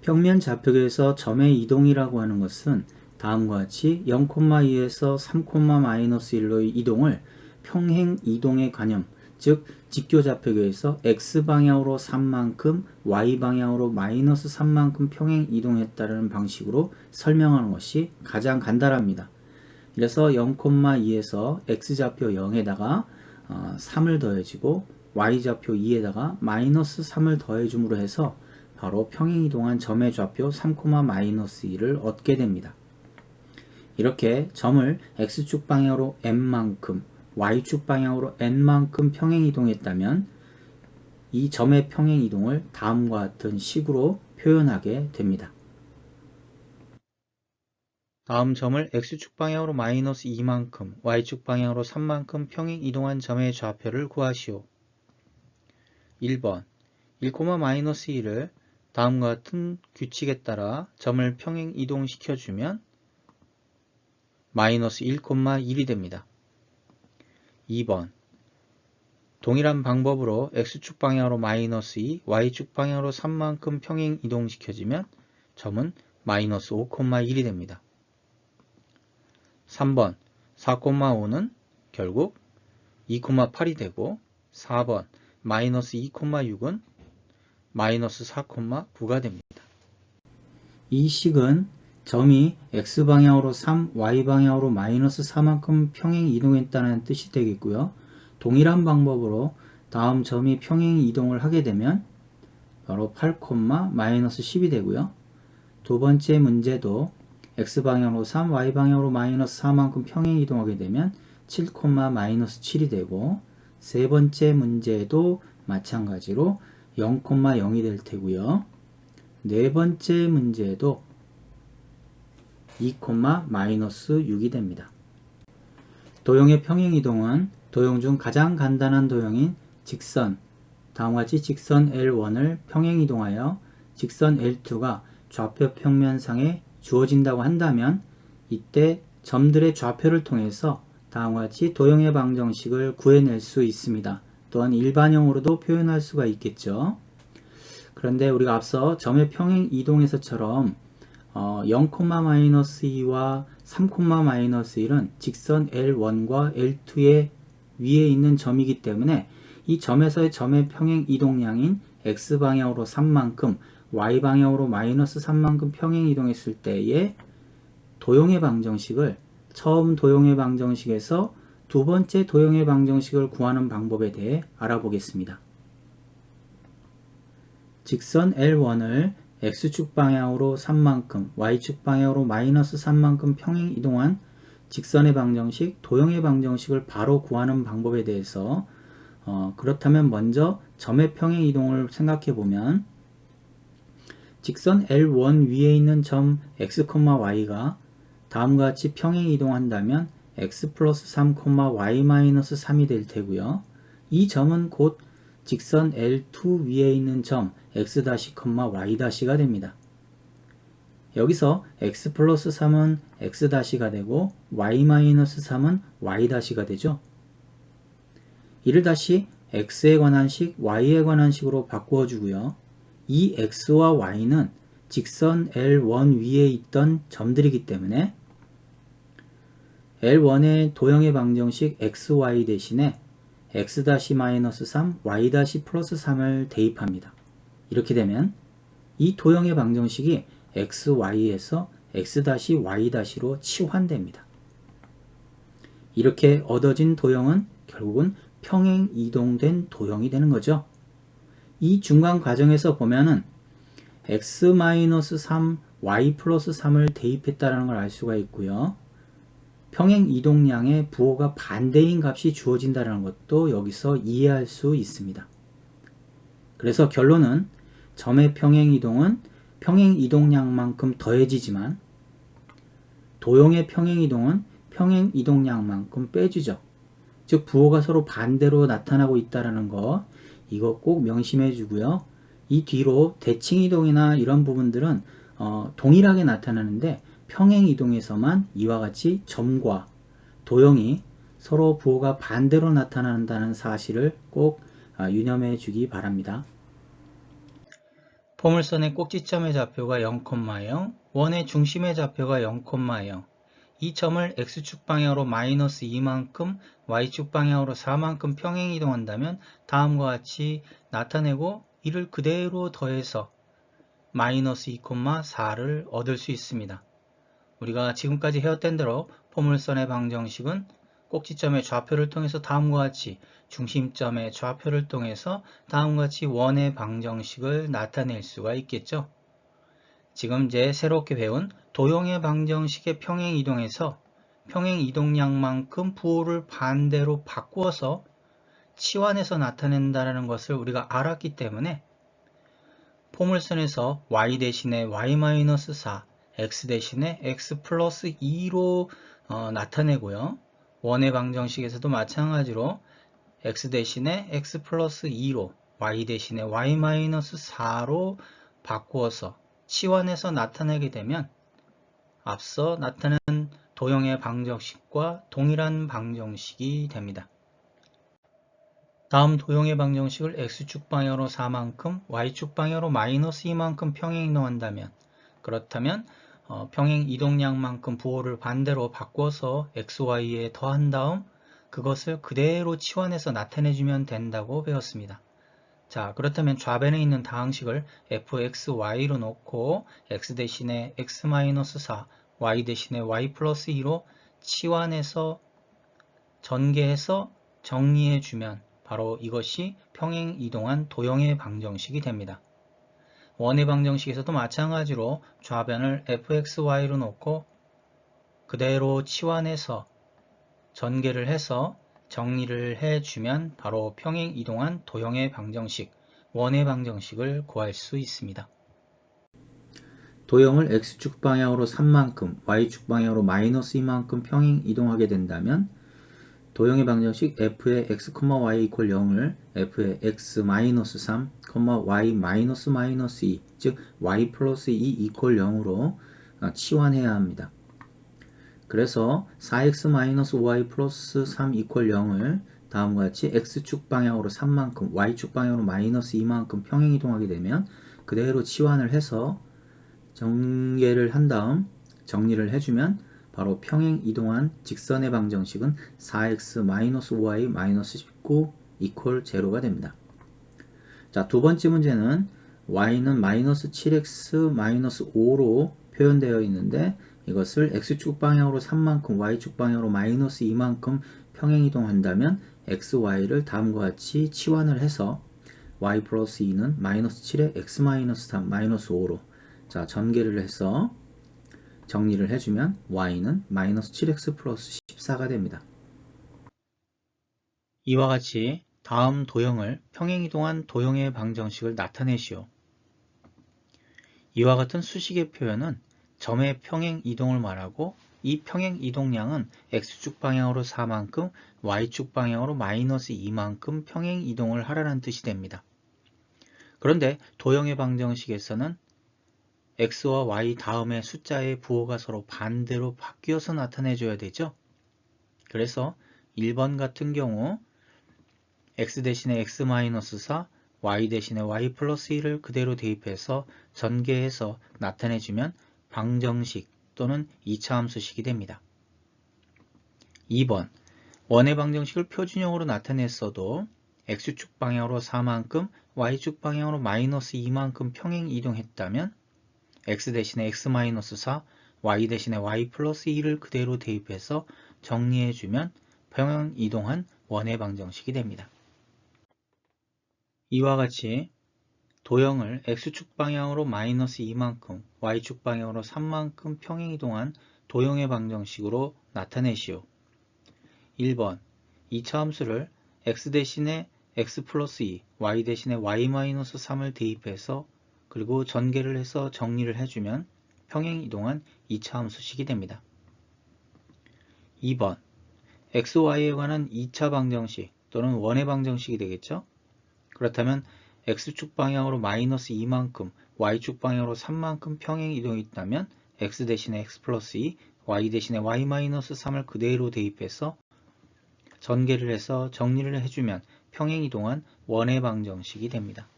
평면 좌표계에서 점의 이동이라고 하는 것은 다음과 같이 0,2에서 3,-1의 이동을 평행 이동의 관념, 즉 직교 좌표계에서 x방향으로 3만큼, y방향으로 마이너스 3만큼 평행 이동했다는 방식으로 설명하는 것이 가장 간단합니다. 그래서 0,2에서 x좌표 0에다가 3을 더해주고 y좌표 2에다가 마이너스 3을 더해줌으로 해서 바로 평행이동한 점의 좌표 3,-1을 얻게 됩니다. 이렇게 점을 x축 방향으로 n만큼, y축 방향으로 n만큼 평행이동했다면 이 점의 평행이동을 다음과 같은 식으로 표현하게 됩니다. 다음 점을 x축 방향으로 마이너스 2만큼, y축 방향으로 3만큼 평행이동한 점의 좌표를 구하시오. 1번 1,-1을 다음과 같은 규칙에 따라 점을 평행 이동시켜주면 마이너스 1,1이 됩니다. 2번 동일한 방법으로 x축 방향으로 마이너스 2, y축 방향으로 3만큼 평행 이동시켜주면 점은 마이너스 5,1이 됩니다. 3번 4,5는 결국 2,8이 되고 4번 마이너스 2,6은 마이너스 4,9가 됩니다. 이 식은 점이 x방향으로 3, y방향으로 마이너스 4만큼 평행 이동했다는 뜻이 되겠고요. 동일한 방법으로 다음 점이 평행 이동을 하게 되면 바로 8, 마이너스 10이 되고요. 두 번째 문제도 x방향으로 3, y방향으로 마이너스 4만큼 평행 이동하게 되면 7, 마이너스 7이 되고 세 번째 문제도 마찬가지로 0,0이 될 테고요. 네 번째 문제도 2, 마이너스 6이 됩니다. 도형의 평행이동은 도형 중 가장 간단한 도형인 직선, 다음과 같이 직선 L1을 평행이동하여 직선 L2가 좌표 평면상에 주어진다고 한다면 이때 점들의 좌표를 통해서 다음과 같이 도형의 방정식을 구해낼 수 있습니다. 또한 일반형으로도 표현할 수가 있겠죠. 그런데 우리가 앞서 점의 평행 이동에서처럼 0,-2와 3,-1은 직선 L1과 L2의 위에 있는 점이기 때문에 이 점에서의 점의 평행 이동량인 x방향으로 3만큼, y방향으로 마이너스 3만큼 평행 이동했을 때의 도형의 방정식을 처음 도형의 방정식에서 두 번째 도형의 방정식을 구하는 방법에 대해 알아보겠습니다. 직선 L1을 x축 방향으로 3만큼, y축 방향으로 마이너스 3만큼 평행 이동한 직선의 방정식, 도형의 방정식을 바로 구하는 방법에 대해서 그렇다면 먼저 점의 평행 이동을 생각해 보면 직선 L1 위에 있는 점 x, y가 다음과 같이 평행 이동한다면 x 플러스 3, y 마이너스 3이 될 테고요. 이 점은 곧 직선 L2 위에 있는 점 x-, y-가 됩니다. 여기서 x 플러스 3은 x-가 되고 y 마이너스 3은 y-가 되죠. 이를 다시 x에 관한 식, y에 관한 식으로 바꾸어 주고요. 이 x와 y는 직선 L1 위에 있던 점들이기 때문에 L1의 도형의 방정식 xy 대신에 x-3, y-플러스 3을 대입합니다. 이렇게 되면 이 도형의 방정식이 xy에서 x-y-로 치환됩니다. 이렇게 얻어진 도형은 결국은 평행 이동된 도형이 되는 거죠. 이 중간 과정에서 보면은 x-3, y 플러스 3을 대입했다는 걸 알 수가 있고요. 평행 이동량의 부호가 반대인 값이 주어진다는 것도 여기서 이해할 수 있습니다. 그래서 결론은 점의 평행 이동은 평행 이동량만큼 더해지지만 도형의 평행 이동은 평행 이동량만큼 빼주죠. 즉 부호가 서로 반대로 나타나고 있다는 거 이거 꼭 명심해 주고요. 이 뒤로 대칭 이동이나 이런 부분들은 동일하게 나타나는데 평행 이동에서만 이와 같이 점과 도형이 서로 부호가 반대로 나타난다는 사실을 꼭 유념해 주기 바랍니다. 포물선의 꼭지점의 좌표가 0,0, 원의 중심의 좌표가 0,0, 이 점을 x축 방향으로 마이너스 2만큼, y축 방향으로 4만큼 평행 이동한다면 다음과 같이 나타내고 이를 그대로 더해서 마이너스 2,4를 얻을 수 있습니다. 우리가 지금까지 해왔던 대로 포물선의 방정식은 꼭지점의 좌표를 통해서 다음과 같이, 중심점의 좌표를 통해서 다음과 같이 원의 방정식을 나타낼 수가 있겠죠. 지금 이제 새롭게 배운 도형의 방정식의 평행 이동에서 평행 이동량만큼 부호를 반대로 바꾸어서 치환해서 나타낸다는 것을 우리가 알았기 때문에 포물선에서 y 대신에 y-4, x 대신에 x 플러스 2로 나타내고요. 원의 방정식에서도 마찬가지로 x 대신에 x 플러스 2로 y 대신에 y-4로 바꾸어서 치환해서 나타내게 되면 앞서 나타낸 도형의 방정식과 동일한 방정식이 됩니다. 다음 도형의 방정식을 x축 방향으로 4만큼, y축 방향으로 마이너스 2만큼 평행 이동한다면, 그렇다면 평행 이동량만큼 부호를 반대로 바꿔서 xy에 더한 다음 그것을 그대로 치환해서 나타내주면 된다고 배웠습니다. 자, 그렇다면 좌변에 있는 다항식을 fxy로 놓고 x 대신에 x-4, y 대신에 y 플러스 2로 치환해서 전개해서 정리해주면 바로 이것이 평행 이동한 도형의 방정식이 됩니다. 원의 방정식에서도 마찬가지로 좌변을 fxy로 놓고 그대로 치환해서 전개를 해서 정리를 해주면 바로 평행 이동한 도형의 방정식, 원의 방정식을 구할 수 있습니다. 도형을 x축 방향으로 3만큼, y축 방향으로 마이너스 2만큼 평행 이동하게 된다면 도형의 방정식 f의 x, y 이퀄 0을 f의 x-3, y-2, 즉 y 플러스 2 이퀄 0으로 치환해야 합니다. 그래서 4x-5y 플러스 3 이퀄 0을 다음과 같이 x축 방향으로 3만큼, y축 방향으로 마이너스 2만큼 평행 이동하게 되면 그대로 치환을 해서 전개를 한 다음 정리를 해주면 바로 평행 이동한 직선의 방정식은 4x-5y-19 이퀄 0가 됩니다. 자, 두 번째 문제는 y는 마이너스 7x-5로 표현되어 있는데 이것을 x축 방향으로 3만큼, y축 방향으로 마이너스 2만큼 평행 이동한다면 xy를 다음과 같이 치환을 해서 y 플러스 2는 마이너스 7에 x-3 마이너스 5로 자, 전개를 해서 정리를 해주면 y는 마이너스 7x 플러스 14가 됩니다. 이와 같이 다음 도형을 평행 이동한 도형의 방정식을 나타내시오. 이와 같은 수식의 표현은 점의 평행 이동을 말하고 이 평행 이동량은 x축 방향으로 4만큼, y축 방향으로 마이너스 2만큼 평행 이동을 하라는 뜻이 됩니다. 그런데 도형의 방정식에서는 x와 y 다음에 숫자의 부호가 서로 반대로 바뀌어서 나타내줘야 되죠. 그래서 1번 같은 경우 x 대신에 x-4, y 대신에 y 플러스 1을 그대로 대입해서 전개해서 나타내주면 방정식 또는 2차 함수식이 됩니다. 2번 원의 방정식을 표준형으로 나타냈어도 x축 방향으로 4만큼, y축 방향으로 마이너스 2만큼 평행 이동했다면 x 대신에 x-4, y 대신에 y 플러스 2를 그대로 대입해서 정리해주면 평행 이동한 원의 방정식이 됩니다. 이와 같이 도형을 x축 방향으로 마이너스 2만큼, y축 방향으로 3만큼 평행 이동한 도형의 방정식으로 나타내시오. 1번 2차 함수를 x 대신에 x 플러스 2, y 대신에 y-3을 대입해서 그리고 전개를 해서 정리를 해주면 평행 이동한 2차 함수식이 됩니다. 2번 xy에 관한 2차 방정식 또는 원의 방정식이 되겠죠. 그렇다면 x축 방향으로 마이너스 2만큼, y축 방향으로 3만큼 평행 이동이 있다면 x 대신에 x 플러스 2, y 대신에 y-3을 그대로 대입해서 전개를 해서 정리를 해주면 평행 이동한 원의 방정식이 됩니다.